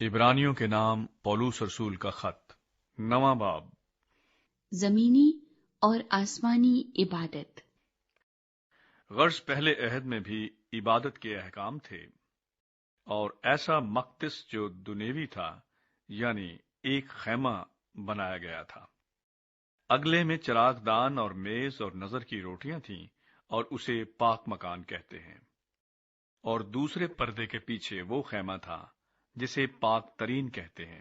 عبرانیوں کے نام پولوس رسول کا خط، نواں باب۔ زمینی اور آسمانی عبادت۔ غرض پہلے عہد میں بھی عبادت کے احکام تھے، اور ایسا مقدس جو دنیوی تھا، یعنی ایک خیمہ بنایا گیا تھا۔ اگلے میں چراغ دان اور میز اور نظر کی روٹیاں تھیں، اور اسے پاک مکان کہتے ہیں۔ اور دوسرے پردے کے پیچھے وہ خیمہ تھا جسے پاک ترین کہتے ہیں۔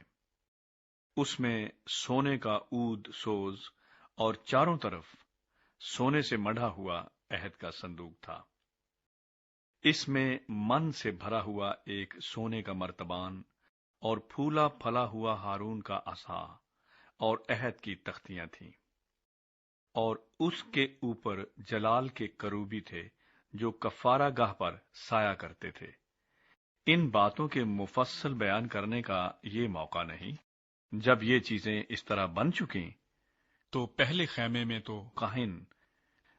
اس میں سونے کا عود سوز اور چاروں طرف سونے سے مڑھا ہوا عہد کا صندوق تھا۔ اس میں من سے بھرا ہوا ایک سونے کا مرتبان اور پھولا پھلا ہوا ہارون کا عصا اور عہد کی تختیاں تھیں، اور اس کے اوپر جلال کے کروبی تھے جو کفارہ گاہ پر سایہ کرتے تھے۔ ان باتوں کے مفصل بیان کرنے کا یہ موقع نہیں۔ جب یہ چیزیں اس طرح بن چکیں تو پہلے خیمے میں تو کاہن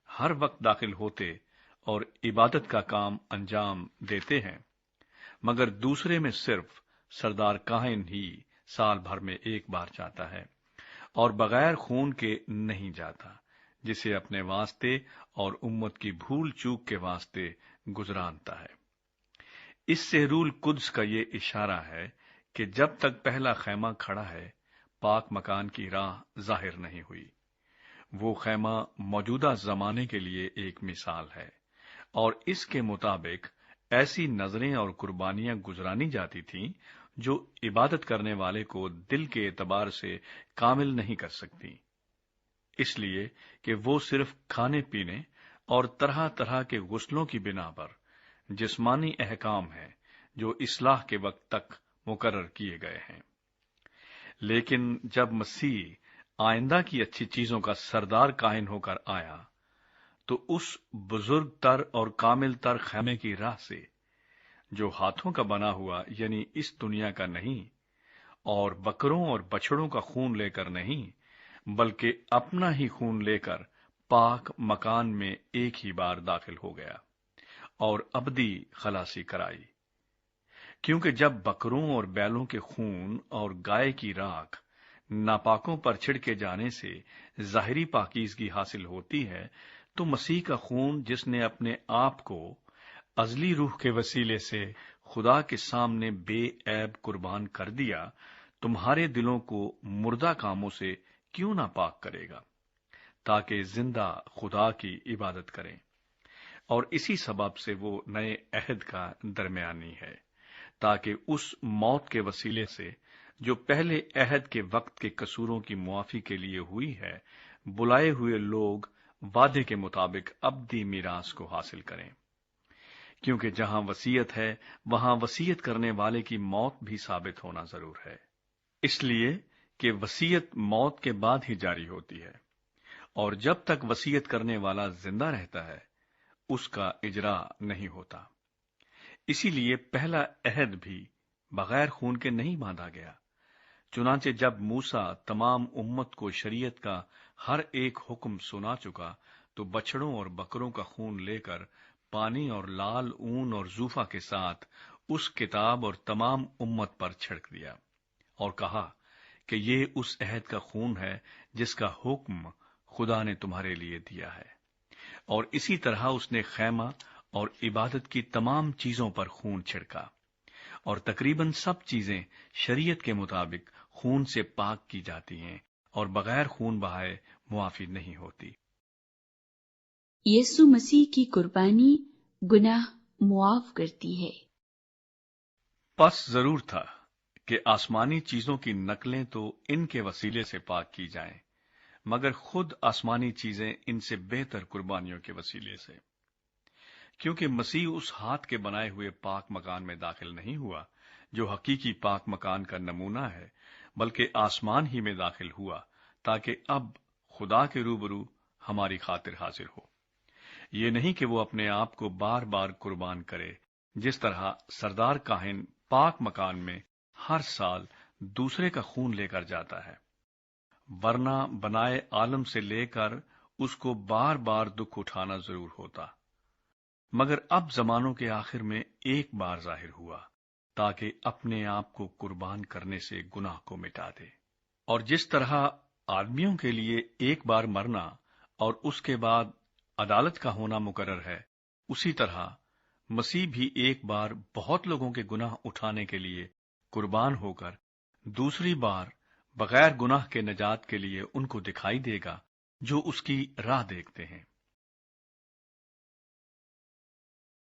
ہر وقت داخل ہوتے اور عبادت کا کام انجام دیتے ہیں، مگر دوسرے میں صرف سردار کاہن ہی سال بھر میں ایک بار جاتا ہے، اور بغیر خون کے نہیں جاتا، جسے اپنے واسطے اور امت کی بھول چوک کے واسطے گزرانتا ہے۔ اس سے روح القدس کا یہ اشارہ ہے کہ جب تک پہلا خیمہ کھڑا ہے، پاک مکان کی راہ ظاہر نہیں ہوئی۔ وہ خیمہ موجودہ زمانے کے لیے ایک مثال ہے، اور اس کے مطابق ایسی نظریں اور قربانیاں گزرانی جاتی تھیں جو عبادت کرنے والے کو دل کے اعتبار سے کامل نہیں کر سکتی، اس لیے کہ وہ صرف کھانے پینے اور طرح طرح کے غسلوں کی بنا پر جسمانی احکام ہیں جو اصلاح کے وقت تک مقرر کیے گئے ہیں۔ لیکن جب مسیح آئندہ کی اچھی چیزوں کا سردار کاہن ہو کر آیا تو اس بزرگ تر اور کامل تر خیمے کی راہ سے، جو ہاتھوں کا بنا ہوا یعنی اس دنیا کا نہیں، اور بکروں اور بچڑوں کا خون لے کر نہیں، بلکہ اپنا ہی خون لے کر پاک مکان میں ایک ہی بار داخل ہو گیا اور ابدی خلاصی کرائی۔ کیونکہ جب بکروں اور بیلوں کے خون اور گائے کی راکھ ناپاکوں پر چھڑکے جانے سے ظاہری پاکیزگی حاصل ہوتی ہے، تو مسیح کا خون، جس نے اپنے آپ کو ازلی روح کے وسیلے سے خدا کے سامنے بے عیب قربان کر دیا، تمہارے دلوں کو مردہ کاموں سے کیوں نہ پاک کرے گا، تاکہ زندہ خدا کی عبادت کریں۔ اور اسی سبب سے وہ نئے عہد کا درمیانی ہے، تاکہ اس موت کے وسیلے سے جو پہلے عہد کے وقت کے قصوروں کی معافی کے لیے ہوئی ہے، بلائے ہوئے لوگ وعدے کے مطابق ابدی میراث کو حاصل کریں۔ کیونکہ جہاں وصیت ہے، وہاں وصیت کرنے والے کی موت بھی ثابت ہونا ضرور ہے، اس لیے کہ وصیت موت کے بعد ہی جاری ہوتی ہے، اور جب تک وصیت کرنے والا زندہ رہتا ہے، اس کا اجرا نہیں ہوتا۔ اسی لیے پہلا عہد بھی بغیر خون کے نہیں باندھا گیا۔ چنانچہ جب موسیٰ تمام امت کو شریعت کا ہر ایک حکم سنا چکا، تو بچڑوں اور بکروں کا خون لے کر پانی اور لال اون اور زوفا کے ساتھ اس کتاب اور تمام امت پر چھڑک دیا، اور کہا کہ یہ اس عہد کا خون ہے جس کا حکم خدا نے تمہارے لیے دیا ہے۔ اور اسی طرح اس نے خیمہ اور عبادت کی تمام چیزوں پر خون چھڑکا، اور تقریباً سب چیزیں شریعت کے مطابق خون سے پاک کی جاتی ہیں، اور بغیر خون بہائے معافی نہیں ہوتی۔ یسوع مسیح کی قربانی گناہ معاف کرتی ہے۔ پس ضرور تھا کہ آسمانی چیزوں کی نقلیں تو ان کے وسیلے سے پاک کی جائیں، مگر خود آسمانی چیزیں ان سے بہتر قربانیوں کے وسیلے سے۔ کیونکہ مسیح اس ہاتھ کے بنائے ہوئے پاک مکان میں داخل نہیں ہوا جو حقیقی پاک مکان کا نمونہ ہے، بلکہ آسمان ہی میں داخل ہوا، تاکہ اب خدا کے روبرو ہماری خاطر حاضر ہو۔ یہ نہیں کہ وہ اپنے آپ کو بار بار قربان کرے، جس طرح سردار کاہن پاک مکان میں ہر سال دوسرے کا خون لے کر جاتا ہے، ورنہ بنائے عالم سے لے کر اس کو بار بار دکھ اٹھانا ضرور ہوتا۔ مگر اب زمانوں کے آخر میں ایک بار ظاہر ہوا، تاکہ اپنے آپ کو قربان کرنے سے گناہ کو مٹا دے۔ اور جس طرح آدمیوں کے لیے ایک بار مرنا اور اس کے بعد عدالت کا ہونا مقرر ہے، اسی طرح مسیح بھی ایک بار بہت لوگوں کے گناہ اٹھانے کے لیے قربان ہو کر دوسری بار بغیر گناہ کے نجات کے لیے ان کو دکھائی دے گا جو اس کی راہ دیکھتے ہیں۔